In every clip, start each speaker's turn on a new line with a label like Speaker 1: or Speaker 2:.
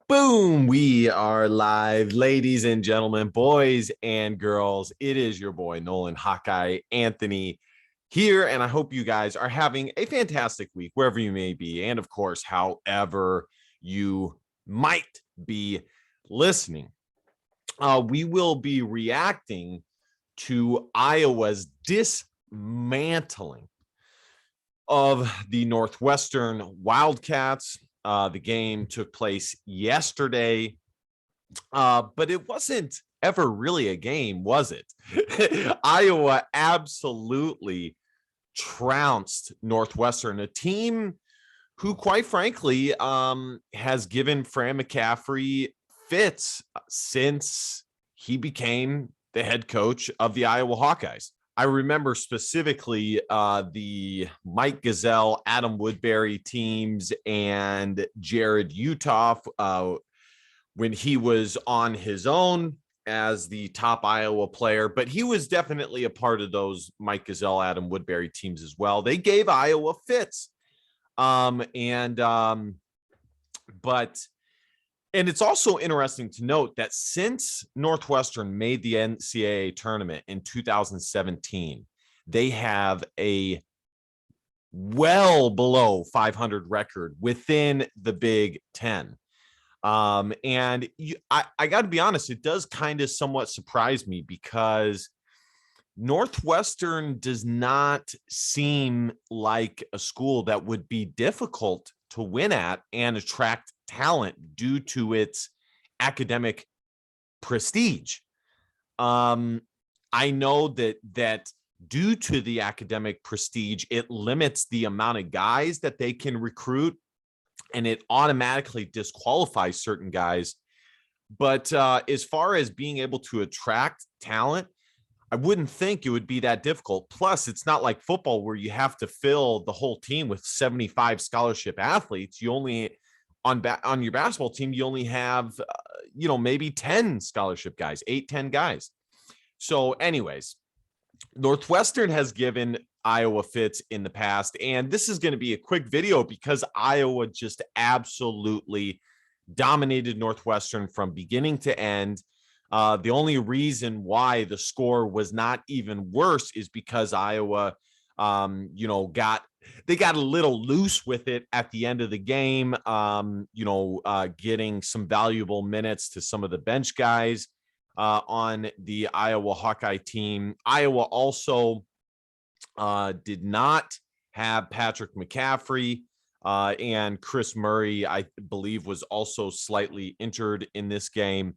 Speaker 1: Boom, we are live, ladies and gentlemen, boys and girls. It is your boy, Nolan Hawkeye Anthony here, and I hope you guys are having a fantastic week, wherever you may be, and of course, however you might be listening. We will be reacting to Iowa's dismantling of the Northwestern Wildcats. The game took place yesterday, but it wasn't ever really a game, was it? Iowa absolutely trounced Northwestern, a team who, quite frankly, has given Fran McCaffrey fits since he became the head coach of the Iowa Hawkeyes. I remember specifically the Mike Gesell, Adam Woodbury teams and Jared Uthoff when he was on his own as the top Iowa player, but he was definitely a part of those Mike Gesell, Adam Woodbury teams as well. They gave Iowa fits. And it's also interesting to note that since Northwestern made the NCAA tournament in 2017, they have a well below 500 record within the Big Ten. I got to be honest, it does kind of somewhat surprise me because Northwestern does not seem like a school that would be difficult to win at and attract talent due to its academic prestige. I know that due to the academic prestige, it limits the amount of guys that they can recruit, and it automatically disqualifies certain guys. But as far as being able to attract talent, I wouldn't think it would be that difficult. Plus, it's not like football where you have to fill the whole team with 75 scholarship athletes. You only on your basketball team, you only have, maybe 10 scholarship guys, 8-10 guys. So anyways, Northwestern has given Iowa fits in the past, and this is going to be a quick video because Iowa just absolutely dominated Northwestern from beginning to end. The only reason why the score was not even worse is because Iowa, got a little loose with it at the end of the game, getting some valuable minutes to some of the bench guys on the Iowa Hawkeye team. Iowa also did not have Patrick McCaffrey, and Chris Murray, I believe, was also slightly injured in this game.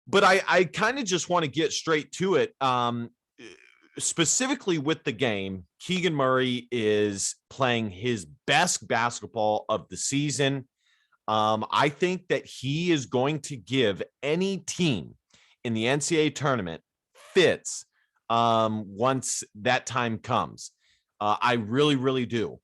Speaker 1: But I kind of just want to get straight to it. Specifically with the game, Keegan Murray is playing his best basketball of the season. I think that he is going to give any team in the NCAA tournament fits once that time comes. I really, really do.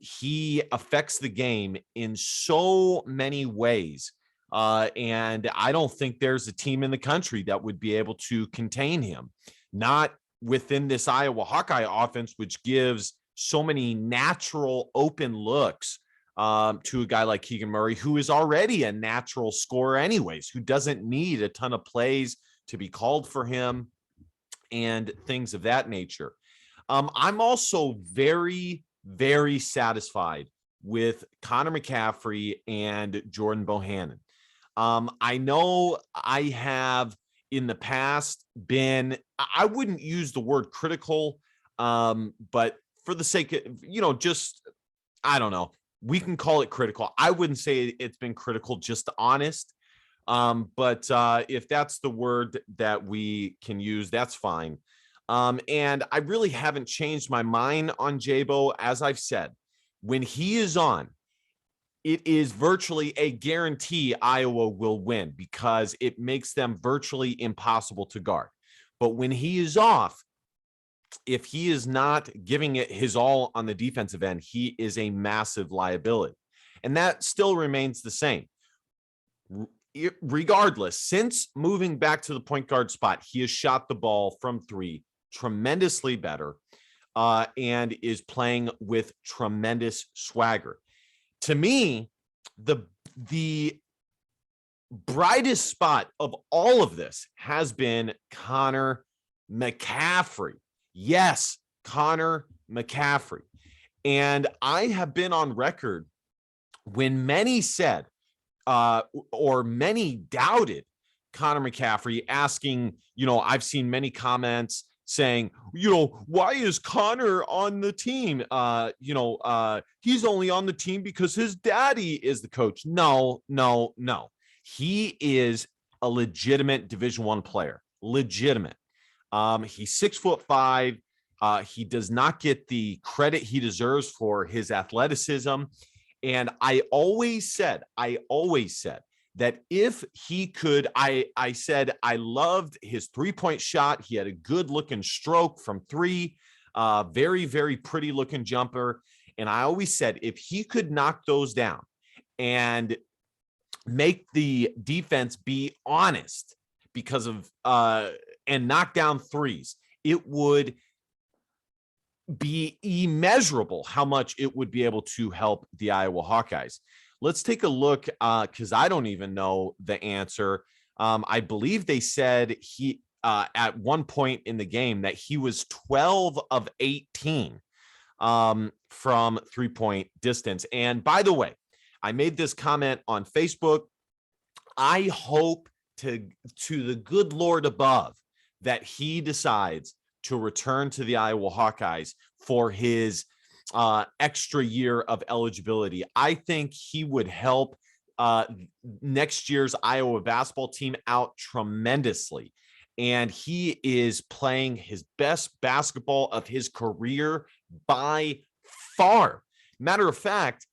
Speaker 1: He affects the game in so many ways. And I don't think there's a team in the country that would be able to contain him. Not within this Iowa Hawkeye offense, which gives so many natural open looks to a guy like Keegan Murray, who is already a natural scorer anyways, who doesn't need a ton of plays to be called for him and things of that nature. I'm also very, very satisfied with Connor McCaffrey and Jordan Bohannon. I know I have in the past been, I wouldn't use the word critical, but for the sake of, I don't know, we can call it critical. I wouldn't say it's been critical, just honest. But if that's the word that we can use, that's fine. And I really haven't changed my mind on Jabo. As I've said, when he is on, it is virtually a guarantee Iowa will win because it makes them virtually impossible to guard. But when he is off, if he is not giving it his all on the defensive end, he is a massive liability. And that still remains the same. Regardless, since moving back to the point guard spot, he has shot the ball from three tremendously better and is playing with tremendous swagger. To me, the The brightest spot of all of this has been Connor McCaffrey. Yes, Connor McCaffrey. And I have been on record when many said, or many doubted Connor McCaffrey, asking, I've seen many comments saying, why is Connor on the team? He's only on the team because his daddy is the coach. No. He is a legitimate Division I player. Legitimate. He's 6'5". He does not get the credit he deserves for his athleticism. And I always said that if he could, I said I loved his three-point shot. He had a good looking stroke from three, very, very pretty looking jumper. And I always said if he could knock those down and make the defense be honest because of and knock down threes, it would be immeasurable how much it would be able to help the Iowa Hawkeyes. Let's take a look, because I don't even know the answer. I believe they said he at one point in the game that he was 12 of 18 from three-point distance. And by the way, I made this comment on Facebook. I hope to the good Lord above that he decides to return to the Iowa Hawkeyes for his extra year of eligibility. I think he would help next year's Iowa basketball team out tremendously. And he is playing his best basketball of his career by far. Matter of fact,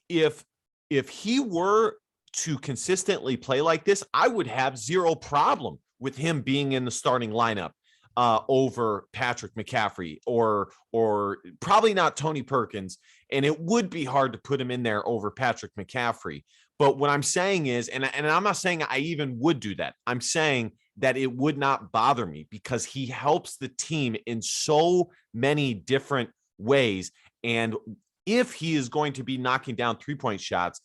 Speaker 1: if he were to consistently play like this, I would have zero problem with him being in the starting lineup over Patrick McCaffrey or probably not Tony Perkins. And it would be hard to put him in there over Patrick McCaffrey. But what I'm saying is, and I'm not saying I even would do that. I'm saying that it would not bother me because he helps the team in so many different ways. And if he is going to be knocking down three-point shots,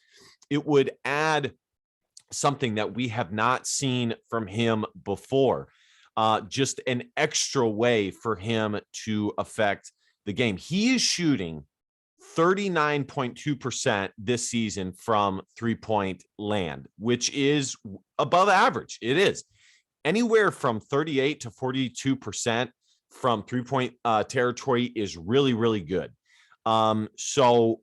Speaker 1: it would add something that we have not seen from him before. Just an extra way for him to affect the game. He is shooting 39.2% this season from three-point land, which is above average. It is anywhere from 38 to 42% from three-point territory is really, really good. So,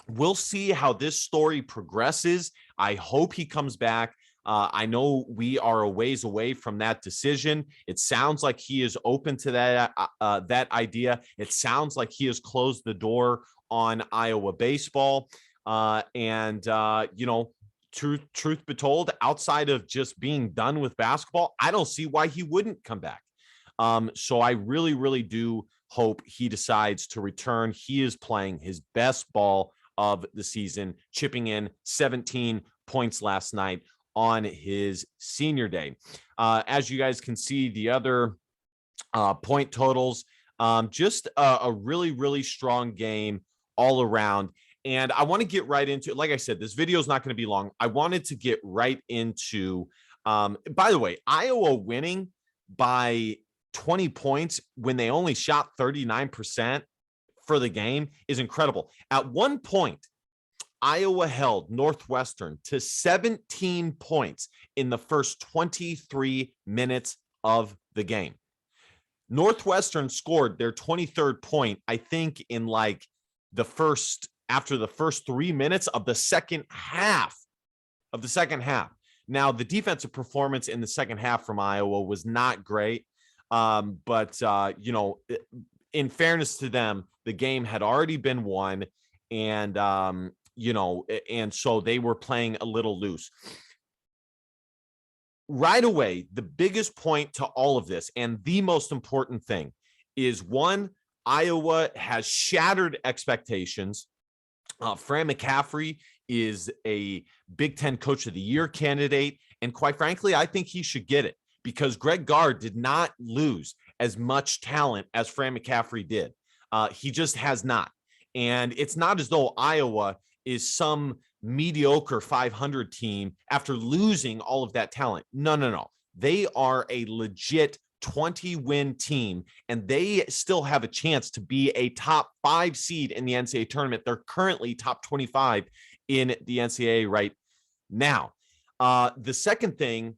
Speaker 1: we'll see how this story progresses. I hope he comes back. I know we are a ways away from that decision. It sounds like he is open to that idea. It sounds like he has closed the door on Iowa baseball. Truth be told, outside of just being done with basketball, I don't see why he wouldn't come back. So I really, really do hope he decides to return. He is playing his best ball of the season, chipping in 17 points last night on his senior day. As you guys can see, the other point totals, just a really, really strong game all around. And I want to get right into it. Like I said, this video is not going to be long. I wanted to get right into, by the way, Iowa winning by 20 points when they only shot 39% for the game is incredible. At one point, Iowa held Northwestern to 17 points in the first 23 minutes of the game. Northwestern scored their 23rd point, I think, in after the first 3 minutes of the second half. Now, the defensive performance in the second half from Iowa was not great. But in fairness to them, the game had already been won, and and so they were playing a little loose. Right away, the biggest point to all of this, and the most important thing, is one, Iowa has shattered expectations. Fran McCaffrey is a Big Ten Coach of the Year candidate, and quite frankly, I think he should get it because Greg Gard did not lose as much talent as Fran McCaffrey did. He just has not. And it's not as though Iowa is some mediocre 500 team after losing all of that talent. No. They are a legit 20-win team, and they still have a chance to be a top 5 seed in the NCAA tournament. They're currently top 25 in the NCAA right now. The second thing,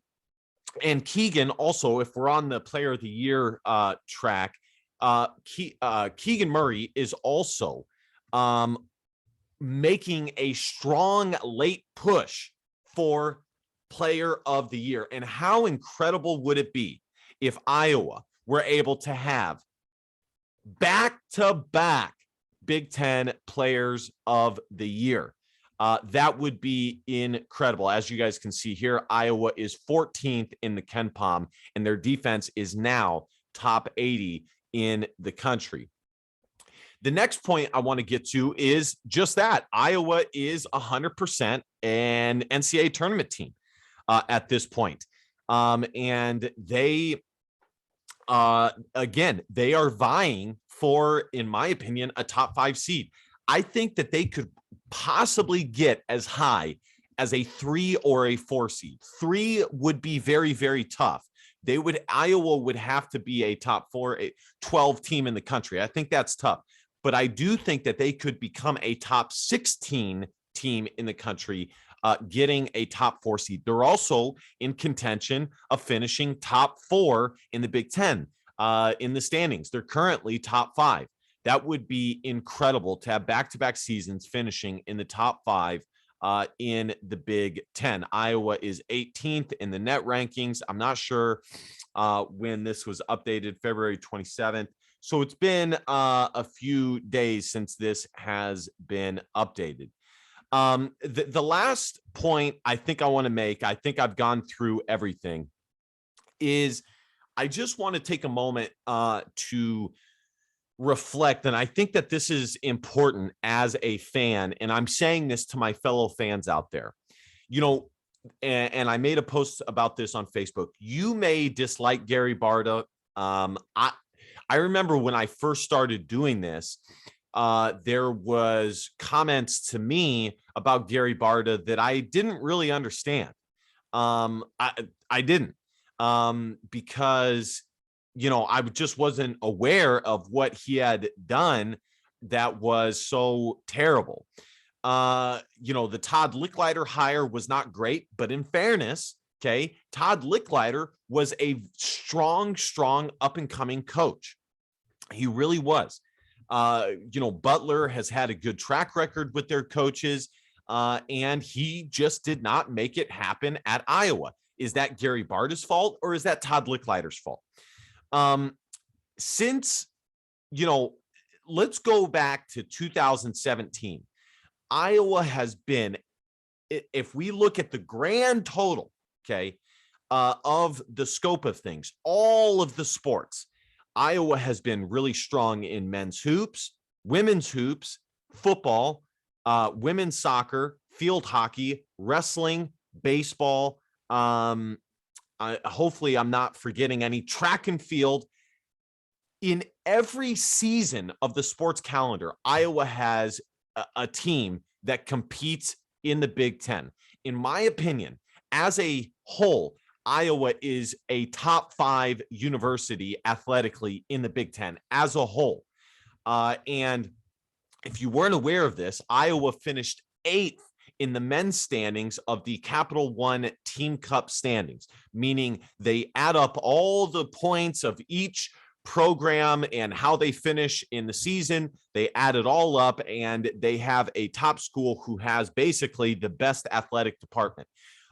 Speaker 1: and Keegan also, if we're on the player of the year track, Keegan Murray is also making a strong late push for player of the year. And how incredible would it be if Iowa were able to have back-to-back Big Ten players of the year? That would be incredible. As you guys can see here, Iowa is 14th in the KenPom, and their defense is now top 80 in the country. The next point I want to get to is just that. Iowa is 100% an NCAA tournament team at this point. And they, again, they are vying for, in my opinion, a top 5 seed. I think that they could possibly get as high as a 3 or a 4 seed. 3 would be very, very tough. Iowa would have to be a top 4, a 12 team in the country. I think that's tough. But I do think that they could become a top 16 team in the country, getting a top 4 seed. They're also in contention of finishing top 4 in the Big Ten in the standings. They're currently top 5. That would be incredible to have back-to-back seasons finishing in the top 5 in the Big Ten. Iowa is 18th in the net rankings. I'm not sure when this was updated, February 27th. So it's been a few days since this has been updated. The last point I think I want to make, I think I've gone through everything, is I just want to take a moment to reflect. And I think that this is important as a fan. And I'm saying this to my fellow fans out there, you know, and I made a post about this on Facebook. You may dislike Gary Barta. I remember when I first started doing this, there was comments to me about Gary Barta that I didn't really understand. I didn't, because, you know, I just wasn't aware of what he had done that was so terrible. You know, the Todd Licklider hire was not great, but in fairness, okay, Todd Licklider was a strong up-and-coming coach. He really was. You know, Butler has had a good track record with their coaches, and he just did not make it happen at Iowa. Is that Gary Barta's fault, or is that Todd Licklider's fault? Since, you know, let's go back to 2017. Iowa has been, if we look at the grand total, okay, of the scope of things, all of the sports, Iowa has been really strong in men's hoops, women's hoops, football, women's soccer, field hockey, wrestling, baseball. Hopefully I'm not forgetting any, track and field. In every season of the sports calendar, Iowa has a team that competes in the Big Ten. In my opinion, as a whole, Iowa is a top 5 university athletically in the Big Ten as a whole. And if you weren't aware of this, Iowa finished 8th in the men's standings of the Capital One Team Cup standings, meaning they add up all the points of each program and how they finish in the season. They add it all up, and they have a top school who has basically the best athletic department.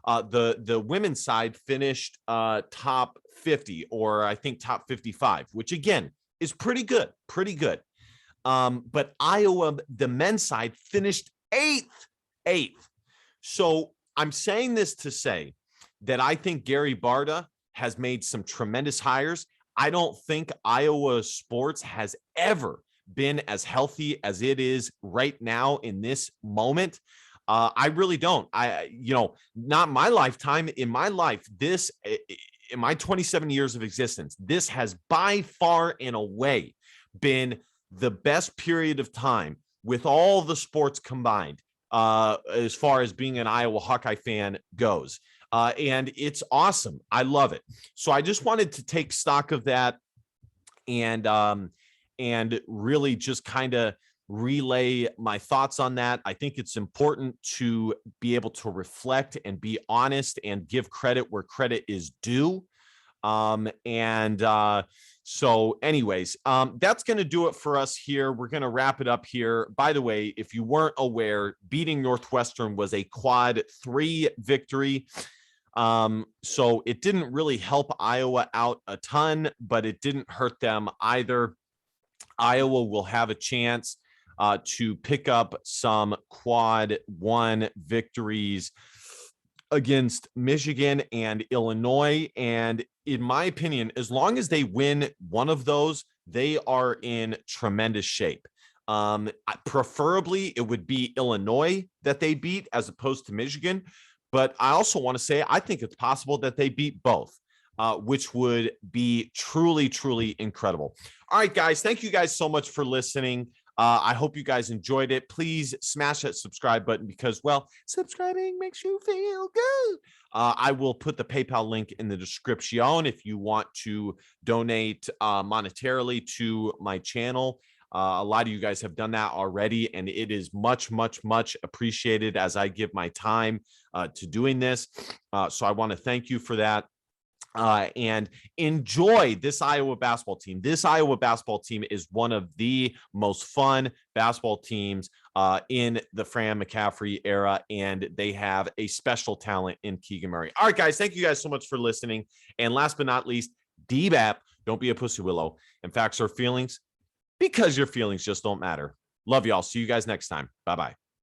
Speaker 1: The women's side finished top 50, or I think top 55, which again is pretty good. But Iowa, the men's side, finished 8th. So I'm saying this to say that I think Gary Barta has made some tremendous hires. I don't think Iowa sports has ever been as healthy as it is right now in this moment. I really don't. You know, not my lifetime. In my life, in my 27 years of existence, this has by far and away been the best period of time with all the sports combined as far as being an Iowa Hawkeye fan goes. And it's awesome. I love it. So I just wanted to take stock of that and really just kind of relay my thoughts on that. I think it's important to be able to reflect and be honest and give credit where credit is due. So anyways, that's going to do it for us here. We're going to wrap it up here. By the way, if you weren't aware, beating Northwestern was a quad 3 victory. So it didn't really help Iowa out a ton, but it didn't hurt them either. Iowa will have a chance to pick up some quad 1 victories against Michigan and Illinois. And in my opinion, as long as they win one of those, they are in tremendous shape. Preferably, it would be Illinois that they beat as opposed to Michigan. But I also want to say, I think it's possible that they beat both, which would be truly, truly incredible. All right, guys, thank you guys so much for listening. I hope you guys enjoyed it. Please smash that subscribe button because, well, subscribing makes you feel good. I will put the PayPal link in the description if you want to donate monetarily to my channel. A lot of you guys have done that already, and it is much, much, much appreciated as I give my time to doing this. So I want to thank you for that. And enjoy this Iowa basketball team. This Iowa basketball team is one of the most fun basketball teams in the Fran McCaffrey era, and they have a special talent in Keegan Murray. All right, guys, thank you guys so much for listening. And last but not least, DBAP, don't be a pussy willow. And facts are feelings because your feelings just don't matter. Love y'all. See you guys next time. Bye-bye.